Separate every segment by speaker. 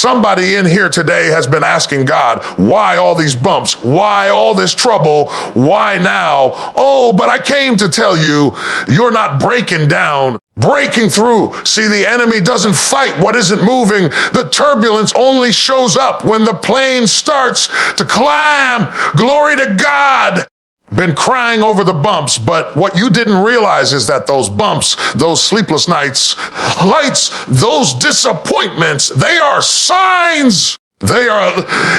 Speaker 1: Somebody in here today has been asking God, why all these bumps? Why all this trouble? Why now? Oh, but I came to tell you, you're not breaking down, breaking through. See, the enemy doesn't fight what isn't moving. The turbulence only shows up when the plane starts to climb. Glory to God. Been crying over the bumps, but what you didn't realize is that those bumps, those sleepless nights, those disappointments, they are signs. They are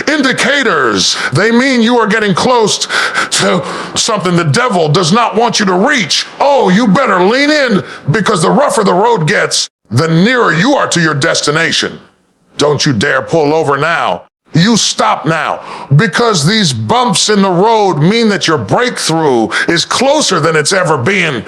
Speaker 1: indicators. They mean you are getting close to something the devil does not want you to reach. Oh, you better lean in, because the rougher the road gets, the nearer you are to your destination. Don't you dare pull over now. You stop now, because these bumps in the road mean that your breakthrough is closer than it's ever been.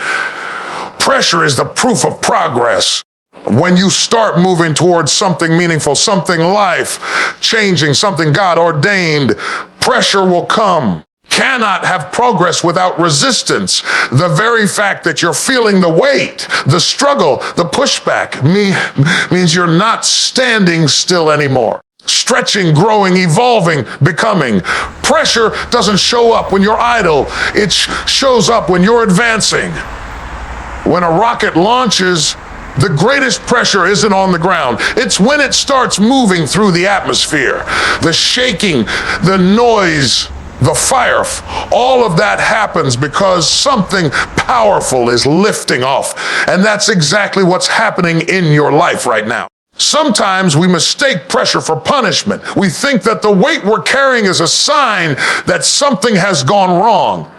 Speaker 1: Pressure is the proof of progress. When you start moving towards something meaningful, something life-changing, something God ordained, pressure will come. Cannot have progress without resistance. The very fact that you're feeling the weight, the struggle, the pushback means you're not standing still anymore. Stretching, growing, evolving, becoming. Pressure doesn't show up when you're idle. It shows up when you're advancing. When a rocket launches, the greatest pressure isn't on the ground. It's when it starts moving through the atmosphere. The shaking, the noise, the fire, all of that happens because something powerful is lifting off. And that's exactly what's happening in your life right now. Sometimes we mistake pressure for punishment. We think that the weight we're carrying is a sign that something has gone wrong.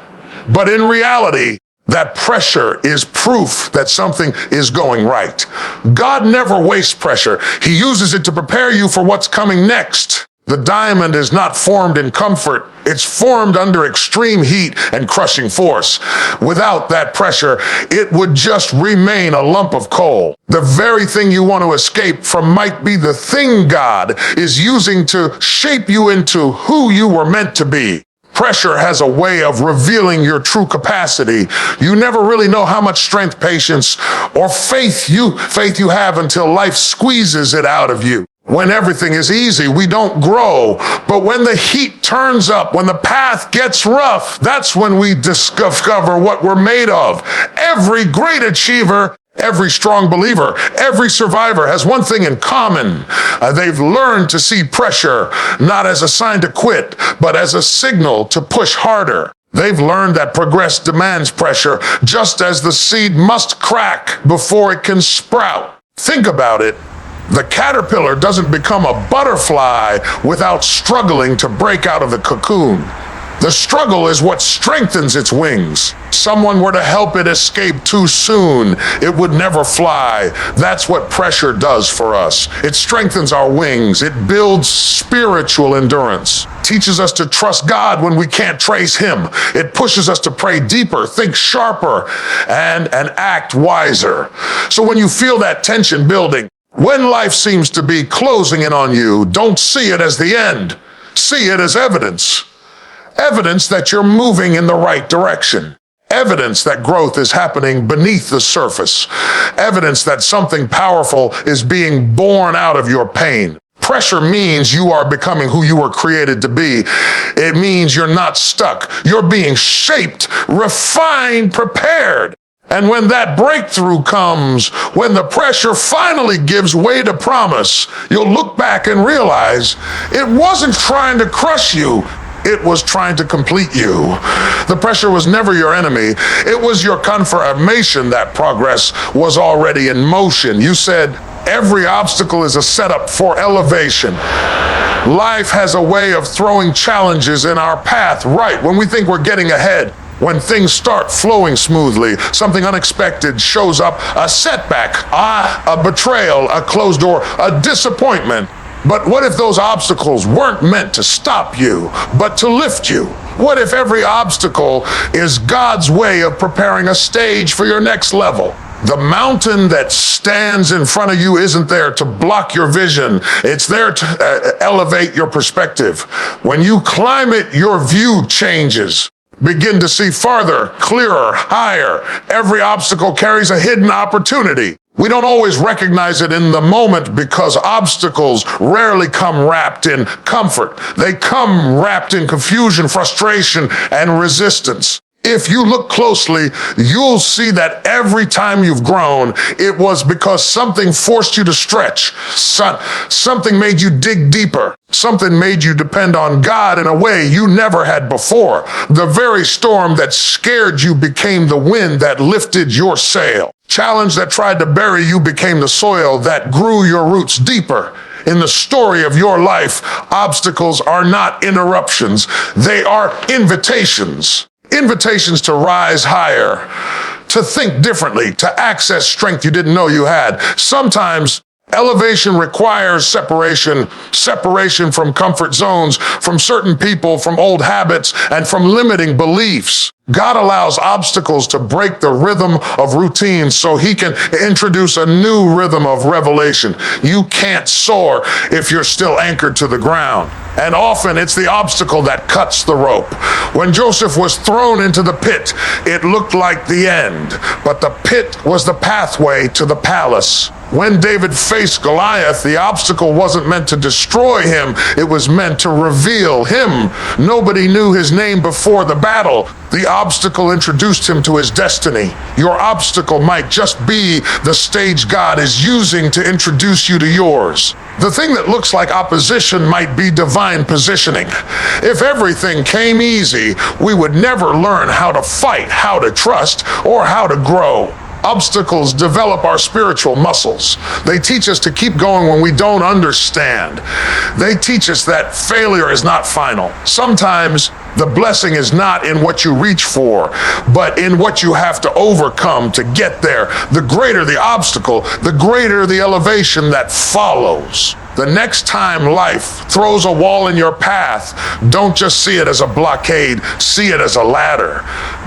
Speaker 1: But in reality, that pressure is proof that something is going right. God never wastes pressure. He uses it to prepare you for what's coming next. The diamond is not formed in comfort. It's formed under extreme heat and crushing force. Without that pressure, it would just remain a lump of coal. The very thing you want to escape from might be the thing God is using to shape you into who you were meant to be. Pressure has a way of revealing your true capacity. You never really know how much strength, patience, or faith you have until life squeezes it out of you. When everything is easy, we don't grow. But when the heat turns up, when the path gets rough, that's when we discover what we're made of. Every great achiever, every strong believer, every survivor has one thing in common. They've learned to see pressure not as a sign to quit, but as a signal to push harder. They've learned that progress demands pressure, just as the seed must crack before it can sprout. Think about it. The caterpillar doesn't become a butterfly without struggling to break out of the cocoon. The struggle is what strengthens its wings. Someone were to help it escape too soon, it would never fly. That's what pressure does for us. It strengthens our wings. It builds spiritual endurance. Teaches us to trust God when we can't trace Him. It pushes us to pray deeper, think sharper, and act wiser. So when you feel that tension building, when life seems to be closing in on you, don't see it as the end. See it as evidence. Evidence that you're moving in the right direction. Evidence that growth is happening beneath the surface. Evidence that something powerful is being born out of your pain. Pressure means you are becoming who you were created to be. It means you're not stuck. You're being shaped, refined, prepared. And when that breakthrough comes, when the pressure finally gives way to promise, you'll look back and realize it wasn't trying to crush you. It was trying to complete you. The pressure was never your enemy. It was your confirmation that progress was already in motion. You said, every obstacle is a setup for elevation. Life has a way of throwing challenges in our path right when we think we're getting ahead. When things start flowing smoothly, something unexpected shows up, a setback, a betrayal, a closed door, a disappointment. But what if those obstacles weren't meant to stop you, but to lift you? What if every obstacle is God's way of preparing a stage for your next level? The mountain that stands in front of you isn't there to block your vision. It's there to elevate your perspective. When you climb it, your view changes. Begin to see farther, clearer, higher. Every obstacle carries a hidden opportunity. We don't always recognize it in the moment because obstacles rarely come wrapped in comfort. They come wrapped in confusion, frustration, and resistance. If you look closely, you'll see that every time you've grown, it was because something forced you to stretch. Something made you dig deeper. Something made you depend on God in a way you never had before. The very storm that scared you became the wind that lifted your sail. Challenge that tried to bury you became the soil that grew your roots deeper. In the story of your life, obstacles are not interruptions. They are invitations. Invitations to rise higher, to think differently, to access strength you didn't know you had. Sometimes elevation requires separation from comfort zones, from certain people, from old habits, and from limiting beliefs. God allows obstacles to break the rhythm of routine so he can introduce a new rhythm of revelation. You can't soar if you're still anchored to the ground. And often it's the obstacle that cuts the rope. When Joseph was thrown into the pit, it looked like the end, but the pit was the pathway to the palace. When David faced Goliath, the obstacle wasn't meant to destroy him, it was meant to reveal him. Nobody knew his name before the battle. The obstacle introduced him to his destiny. Your obstacle might just be the stage God is using to introduce you to yours. The thing that looks like opposition might be divine positioning. If everything came easy, we would never learn how to fight, how to trust, or how to grow. Obstacles develop our spiritual muscles. They teach us to keep going when we don't understand. They teach us that failure is not final. Sometimes the blessing is not in what you reach for, but in what you have to overcome to get there. The greater the obstacle, the greater the elevation that follows. The next time life throws a wall in your path, don't just see it as a blockade, see it as a ladder.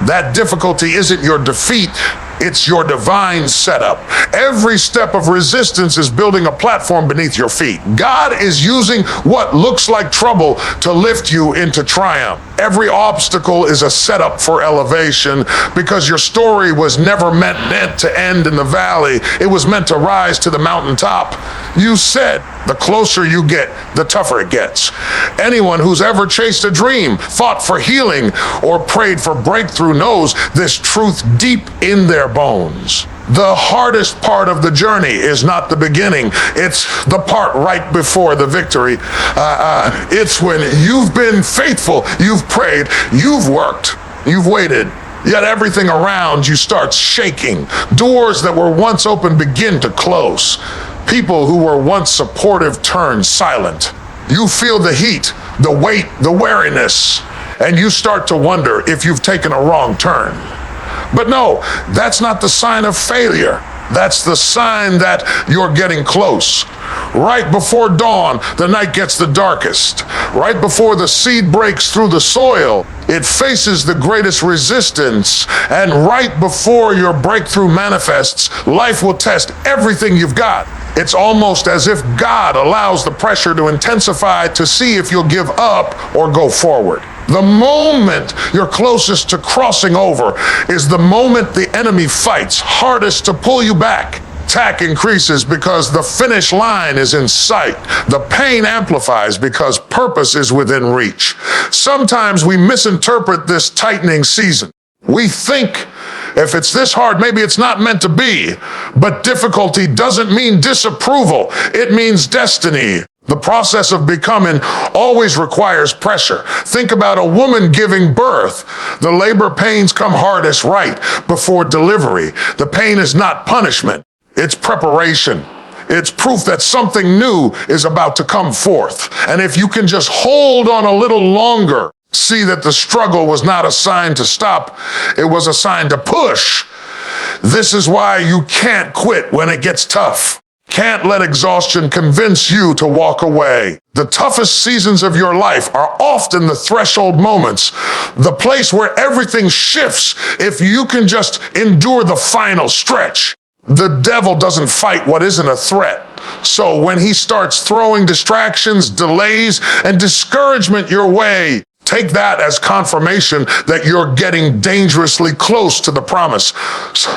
Speaker 1: That difficulty isn't your defeat, it's your divine setup. Every step of resistance is building a platform beneath your feet. God is using what looks like trouble to lift you into triumph. Every obstacle is a setup for elevation because your story was never meant to end in the valley. It was meant to rise to the mountaintop. You said, the closer you get, the tougher it gets. Anyone who's ever chased a dream, fought for healing, or prayed for breakthrough knows this truth deep in their bones. The hardest part of the journey is not the beginning. It's the part right before the victory. It's when you've been faithful, you've prayed, you've worked, you've waited, yet everything around you starts shaking. Doors that were once open begin to close. People who were once supportive turn silent. You feel the heat, the weight, the weariness, and you start to wonder if you've taken a wrong turn. But no, that's not the sign of failure. That's the sign that you're getting close. Right before dawn, the night gets the darkest. Right before the seed breaks through the soil, it faces the greatest resistance. And right before your breakthrough manifests, life will test everything you've got. It's almost as if God allows the pressure to intensify to see if you'll give up or go forward. The moment you're closest to crossing over is the moment the enemy fights hardest to pull you back. Attack increases because the finish line is in sight. The pain amplifies because purpose is within reach. Sometimes we misinterpret this tightening season. We think if it's this hard, maybe it's not meant to be. But difficulty doesn't mean disapproval. It means destiny. The process of becoming always requires pressure. Think about a woman giving birth. The labor pains come hardest right before delivery. The pain is not punishment. It's preparation. It's proof that something new is about to come forth. And if you can just hold on a little longer, see that the struggle was not a sign to stop. It was a sign to push. This is why you can't quit when it gets tough. Can't let exhaustion convince you to walk away. The toughest seasons of your life are often the threshold moments, the place where everything shifts if you can just endure the final stretch. The devil doesn't fight what isn't a threat. So when he starts throwing distractions, delays, and discouragement your way, Take that as confirmation that you're getting dangerously close to the promise.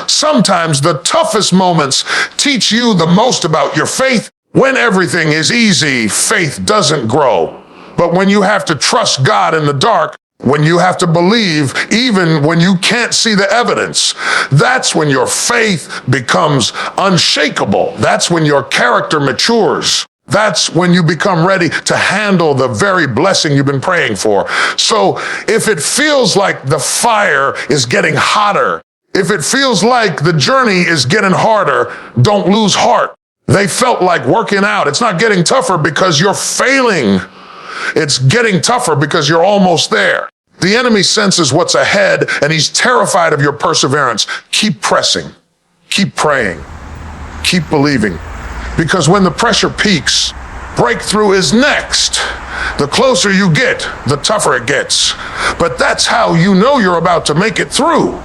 Speaker 1: Sometimes the toughest moments teach you the most about your faith. When everything is easy, faith doesn't grow. But when you have to trust God in the dark, when you have to believe even when you can't see the evidence, that's when your faith becomes unshakable. That's when your character matures. That's when you become ready to handle the very blessing you've been praying for. So if it feels like the fire is getting hotter, if it feels like the journey is getting harder, don't lose heart. They felt like working out. It's not getting tougher because you're failing. It's getting tougher because you're almost there. The enemy senses what's ahead, and he's terrified of your perseverance. Keep pressing. Keep praying. Keep believing. Because when the pressure peaks, breakthrough is next. The closer you get, the tougher it gets. But that's how you know you're about to make it through.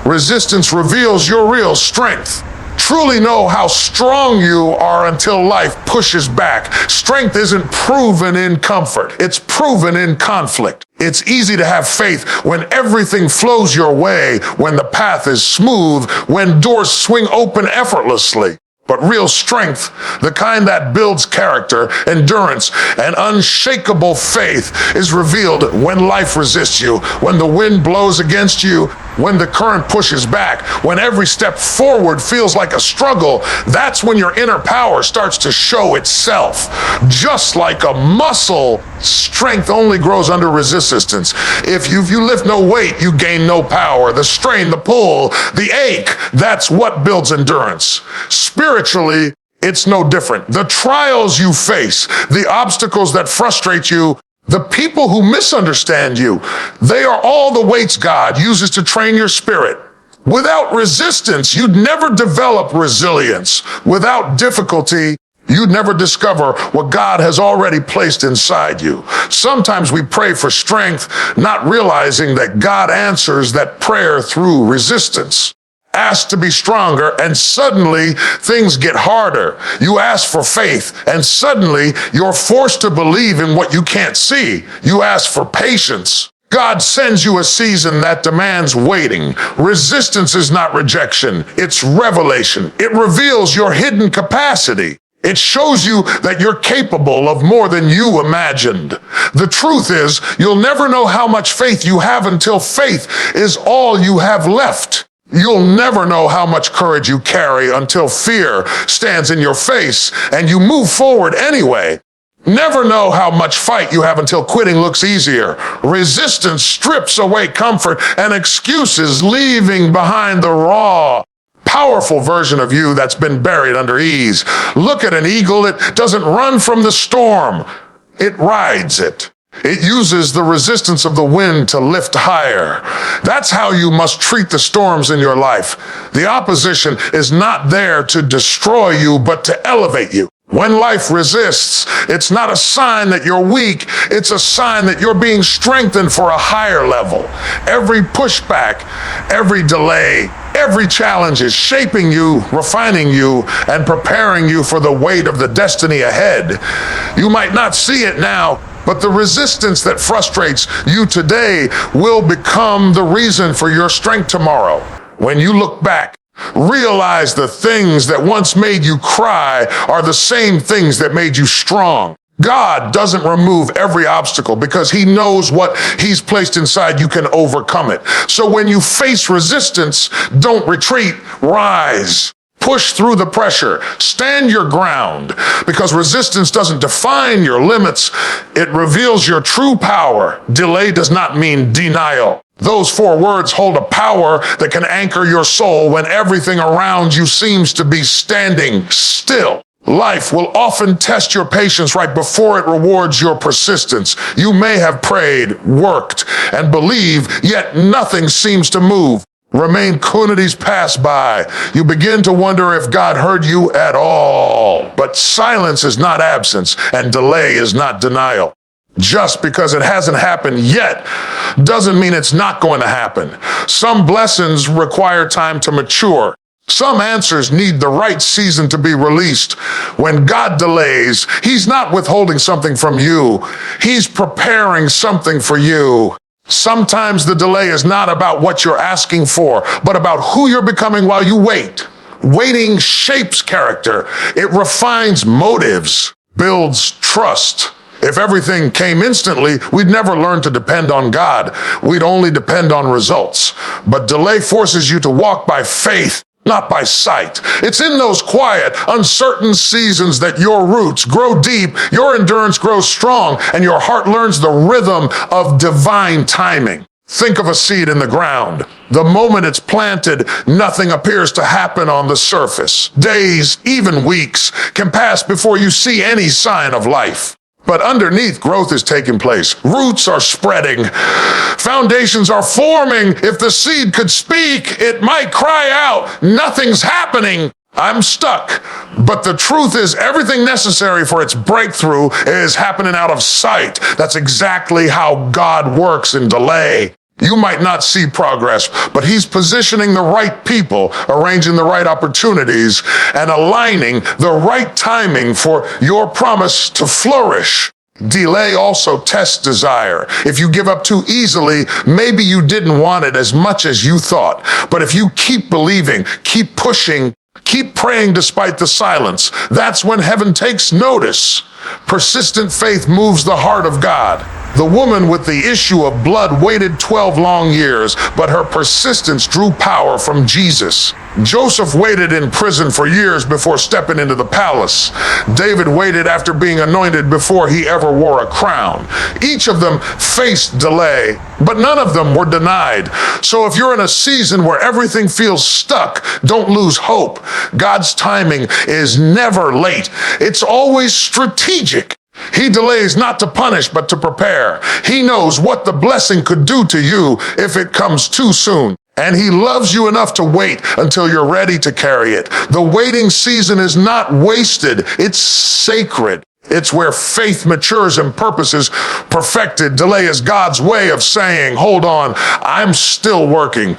Speaker 1: Resistance reveals your real strength. Truly know how strong you are until life pushes back. Strength isn't proven in comfort. It's proven in conflict. It's easy to have faith when everything flows your way, when the path is smooth, when doors swing open effortlessly. But real strength, the kind that builds character, endurance, and unshakable faith, is revealed when life resists you, when the wind blows against you, when the current pushes back, when every step forward feels like a struggle. That's when your inner power starts to show itself. Just like a muscle, strength only grows under resistance. If you lift no weight, you gain no power. The strain, the pull, the ache, that's what builds endurance. Spiritually, it's no different. The trials you face, the obstacles that frustrate you, the people who misunderstand you, they are all the weights God uses to train your spirit. Without resistance, you'd never develop resilience. Without difficulty, you'd never discover what God has already placed inside you. Sometimes we pray for strength, not realizing that God answers that prayer through resistance. Ask to be stronger, and suddenly things get harder. You ask for faith, and suddenly you're forced to believe in what you can't see. You ask for patience. God sends you a season that demands waiting. Resistance is not rejection, it's revelation. It reveals your hidden capacity. It shows you that you're capable of more than you imagined. The truth is, you'll never know how much faith you have until faith is all you have left. You'll never know how much courage you carry until fear stands in your face and you move forward anyway. Never know how much fight you have until quitting looks easier. Resistance strips away comfort and excuses, leaving behind the raw, powerful version of you that's been buried under ease. Look at an eagle. It doesn't run from the storm. It rides it. It uses the resistance of the wind to lift higher. That's how you must treat the storms in your life. The opposition is not there to destroy you, but to elevate you. When life resists, it's not a sign that you're weak. It's a sign that you're being strengthened for a higher level. Every pushback, every delay, every challenge is shaping you, refining you, and preparing you for the weight of the destiny ahead. You might not see it now, but the resistance that frustrates you today will become the reason for your strength tomorrow. When you look back, realize the things that once made you cry are the same things that made you strong. God doesn't remove every obstacle because he knows what he's placed inside you can overcome it. So when you face resistance, don't retreat, rise. Push through the pressure. Stand your ground, because resistance doesn't define your limits. It reveals your true power. Delay does not mean denial. Those 4 words hold a power that can anchor your soul when everything around you seems to be standing still. Life will often test your patience right before it rewards your persistence. You may have prayed, worked, and believed, yet nothing seems to move. Opportunities pass by. You begin to wonder if God heard you at all. But silence is not absence, and delay is not denial. Just because it hasn't happened yet doesn't mean it's not going to happen. Some blessings require time to mature. Some answers need the right season to be released. When God delays, He's not withholding something from you. He's preparing something for you. Sometimes the delay is not about what you're asking for, but about who you're becoming while you wait. Waiting shapes character. It refines motives, builds trust. If everything came instantly, we'd never learn to depend on God. We'd only depend on results. But delay forces you to walk by faith, not by sight. It's in those quiet, uncertain seasons that your roots grow deep, your endurance grows strong, and your heart learns the rhythm of divine timing. Think of a seed in the ground. The moment it's planted, nothing appears to happen on the surface. Days, even weeks, can pass before you see any sign of life. But underneath, growth is taking place. Roots are spreading. Foundations are forming. If the seed could speak, it might cry out, "Nothing's happening. I'm stuck." But the truth is, everything necessary for its breakthrough is happening out of sight. That's exactly how God works in delay. You might not see progress, but He's positioning the right people, arranging the right opportunities, and aligning the right timing for your promise to flourish. Delay also tests desire. If you give up too easily, maybe you didn't want it as much as you thought. But if you keep believing, keep pushing, keep praying despite the silence, that's when heaven takes notice. Persistent faith moves the heart of God. The woman with the issue of blood waited 12 long years, but her persistence drew power from Jesus. Joseph waited in prison for years before stepping into the palace. David waited after being anointed before he ever wore a crown. Each of them faced delay, but none of them were denied. So if you're in a season where everything feels stuck, don't lose hope. God's timing is never late. It's always strategic. He delays not to punish, but to prepare. He knows what the blessing could do to you if it comes too soon. And He loves you enough to wait until you're ready to carry it. The waiting season is not wasted. It's sacred. It's where faith matures and purpose is perfected. Delay is God's way of saying, hold on, I'm still working.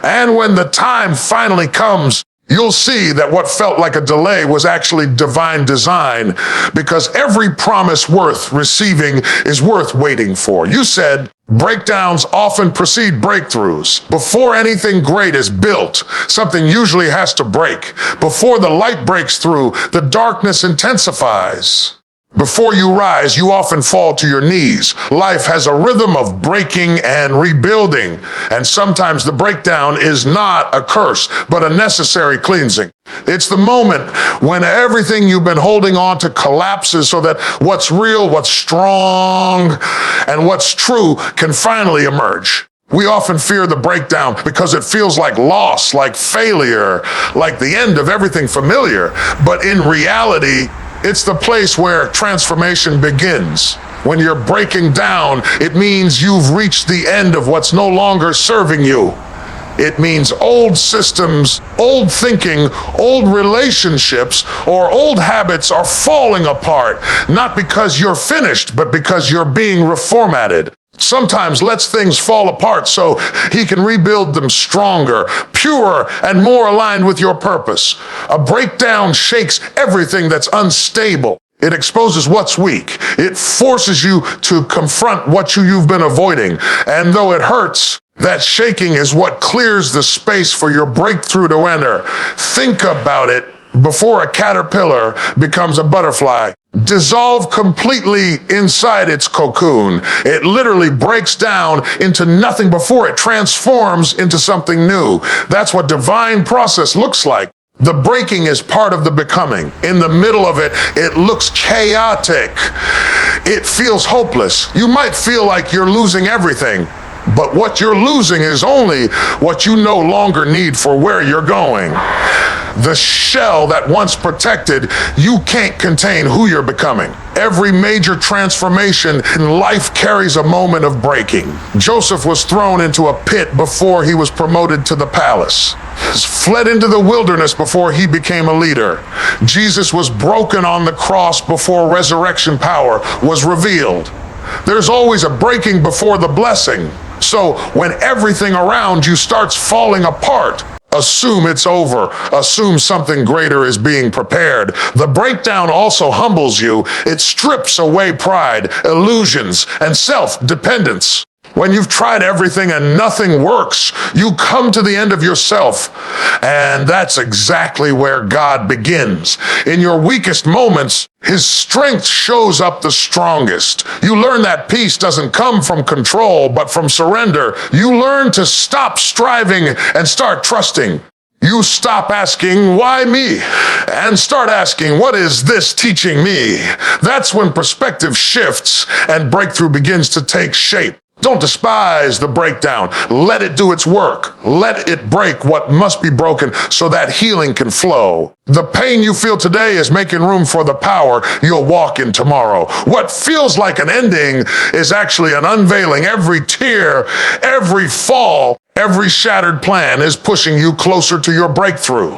Speaker 1: And when the time finally comes, you'll see that what felt like a delay was actually divine design, because every promise worth receiving is worth waiting for. You said, breakdowns often precede breakthroughs. Before anything great is built, something usually has to break. Before the light breaks through, the darkness intensifies. Before you rise, you often fall to your knees. Life has a rhythm of breaking and rebuilding, and sometimes the breakdown is not a curse, but a necessary cleansing. It's the moment when everything you've been holding on to collapses so that what's real, what's strong, and what's true can finally emerge. We often fear the breakdown because it feels like loss, like failure, like the end of everything familiar. But in reality, it's the place where transformation begins. When you're breaking down, it means you've reached the end of what's no longer serving you. It means old systems, old thinking, old relationships, or old habits are falling apart, not because you're finished, but because you're being reformatted. Sometimes lets things fall apart so He can rebuild them stronger, purer, and more aligned with your purpose. A breakdown shakes everything that's unstable. It exposes what's weak. It forces you to confront what you've been avoiding. And though it hurts, that shaking is what clears the space for your breakthrough to enter. Think about it before a caterpillar becomes a butterfly. Dissolve completely inside its cocoon. It literally breaks down into nothing before it transforms into something new. That's what divine process looks like. The breaking is part of the becoming. In the middle of it, it looks chaotic. It feels hopeless. You might feel like you're losing everything, but what you're losing is only what you no longer need for where you're going. The shell that once protected, you can't contain who you're becoming. Every major transformation in life carries a moment of breaking. Joseph was thrown into a pit before he was promoted to the palace. He fled into the wilderness before he became a leader. Jesus was broken on the cross before resurrection power was revealed. There's always a breaking before the blessing. So when everything around you starts falling apart, Assume it's over. Assume something greater is being prepared. The breakdown also humbles you. It strips away pride, illusions, and self-dependence. When you've tried everything and nothing works, you come to the end of yourself. And that's exactly where God begins. In your weakest moments, His strength shows up the strongest. You learn that peace doesn't come from control, but from surrender. You learn to stop striving and start trusting. You stop asking, why me? And start asking, what is this teaching me? That's when perspective shifts and breakthrough begins to take shape. Don't despise the breakdown. Let it do its work. Let it break what must be broken so that healing can flow. The pain you feel today is making room for the power you'll walk in tomorrow. What feels like an ending is actually an unveiling. Every tear, every fall, every shattered plan is pushing you closer to your breakthrough.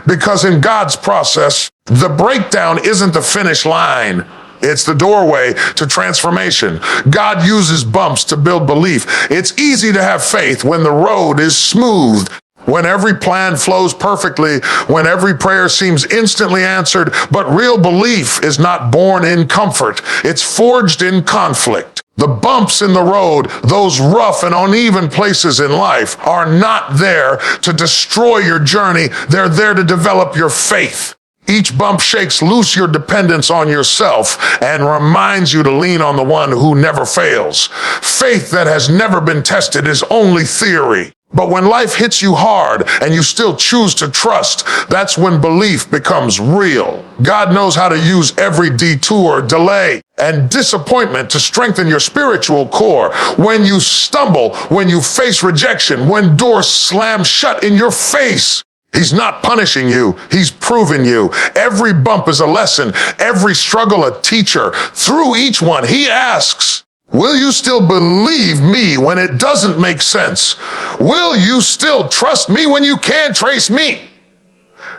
Speaker 1: Because in God's process, the breakdown isn't the finish line. It's the doorway to transformation. God uses bumps to build belief. It's easy to have faith when the road is smooth, when every plan flows perfectly, when every prayer seems instantly answered. But real belief is not born in comfort. It's forged in conflict. The bumps in the road, those rough and uneven places in life, are not there to destroy your journey. They're there to develop your faith. Each bump shakes loose your dependence on yourself and reminds you to lean on the one who never fails. Faith that has never been tested is only theory. But when life hits you hard and you still choose to trust, that's when belief becomes real. God knows how to use every detour, delay, and disappointment to strengthen your spiritual core. When you stumble, when you face rejection, when doors slam shut in your face, He's not punishing you, He's proving you. Every bump is a lesson, every struggle a teacher. Through each one, He asks, will you still believe me when it doesn't make sense? Will you still trust me when you can't trace me?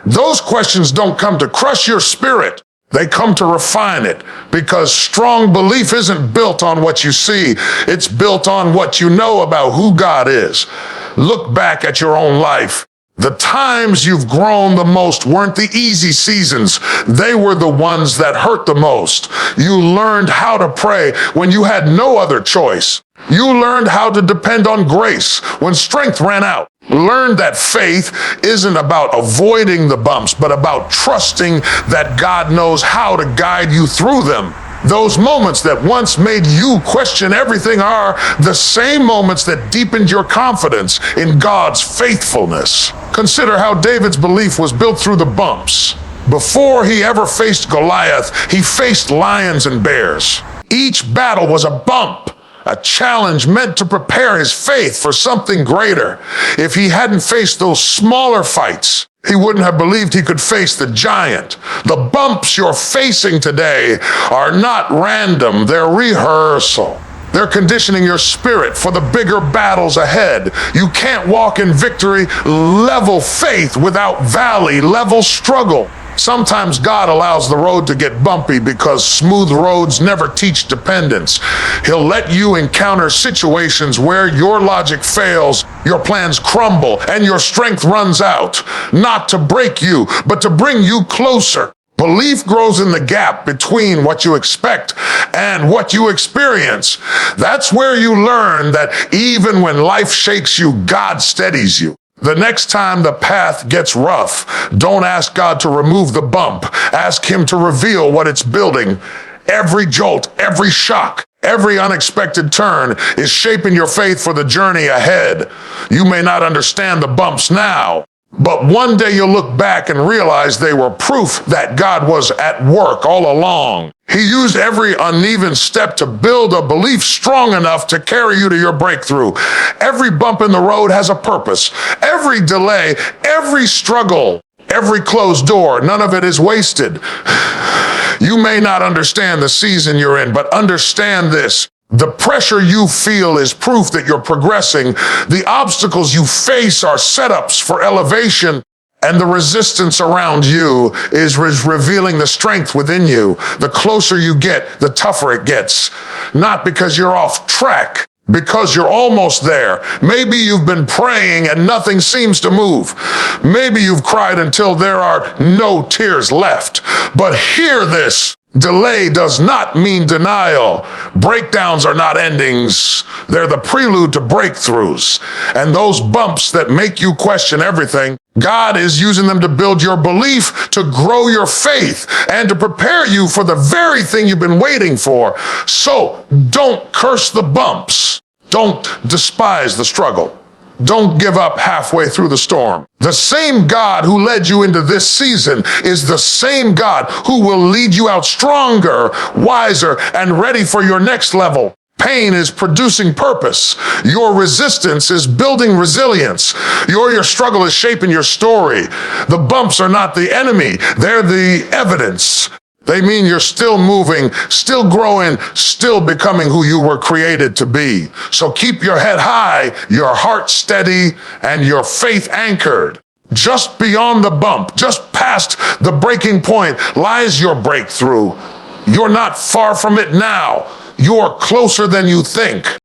Speaker 1: Those questions don't come to crush your spirit. They come to refine it, because strong belief isn't built on what you see. It's built on what you know about who God is. Look back at your own life. The times you've grown the most weren't the easy seasons. They were the ones that hurt the most. You learned how to pray when you had no other choice. You learned how to depend on grace when strength ran out. Learned that faith isn't about avoiding the bumps, but about trusting that God knows how to guide you through them. Those moments that once made you question everything are the same moments that deepened your confidence in God's faithfulness. Consider how David's belief was built through the bumps. Before he ever faced Goliath, he faced lions and bears. Each battle was a bump, a challenge meant to prepare his faith for something greater. If he hadn't faced those smaller fights, he wouldn't have believed he could face the giant. The bumps you're facing today are not random, they're rehearsal. They're conditioning your spirit for the bigger battles ahead. You can't walk in victory level faith without valley level struggle. Sometimes God allows the road to get bumpy because smooth roads never teach dependence. He'll let you encounter situations where your logic fails, your plans crumble, and your strength runs out. Not to break you, but to bring you closer. Belief grows in the gap between what you expect and what you experience. That's where you learn that even when life shakes you, God steadies you. The next time the path gets rough, don't ask God to remove the bump. Ask Him to reveal what it's building. Every jolt, every shock, every unexpected turn is shaping your faith for the journey ahead. You may not understand the bumps now, but one day you'll look back and realize they were proof that God was at work all along. He used every uneven step to build a belief strong enough to carry you to your breakthrough. Every bump in the road has a purpose. Every delay, every struggle, every closed door, none of it is wasted. You may not understand the season you're in, but understand this. The pressure you feel is proof that you're progressing. The obstacles you face are setups for elevation, and the resistance around you is revealing the strength within you. The closer you get, the tougher it gets. Not because you're off track, because you're almost there. Maybe you've been praying and nothing seems to move. Maybe you've cried until there are no tears left. But hear this. Delay does not mean denial. Breakdowns are not endings. They're the prelude to breakthroughs. And those bumps that make you question everything, God is using them to build your belief, to grow your faith, and to prepare you for the very thing you've been waiting for. So don't curse the bumps. Don't despise the struggle. Don't give up halfway through the storm. The same God who led you into this season is the same God who will lead you out stronger, wiser, and ready for your next level. Pain is producing purpose. Your resistance is building resilience. Your struggle is shaping your story. The bumps are not the enemy. They're the evidence. They mean you're still moving, still growing, still becoming who you were created to be. So keep your head high, your heart steady, and your faith anchored. Just beyond the bump, just past the breaking point, lies your breakthrough. You're not far from it now. You're closer than you think.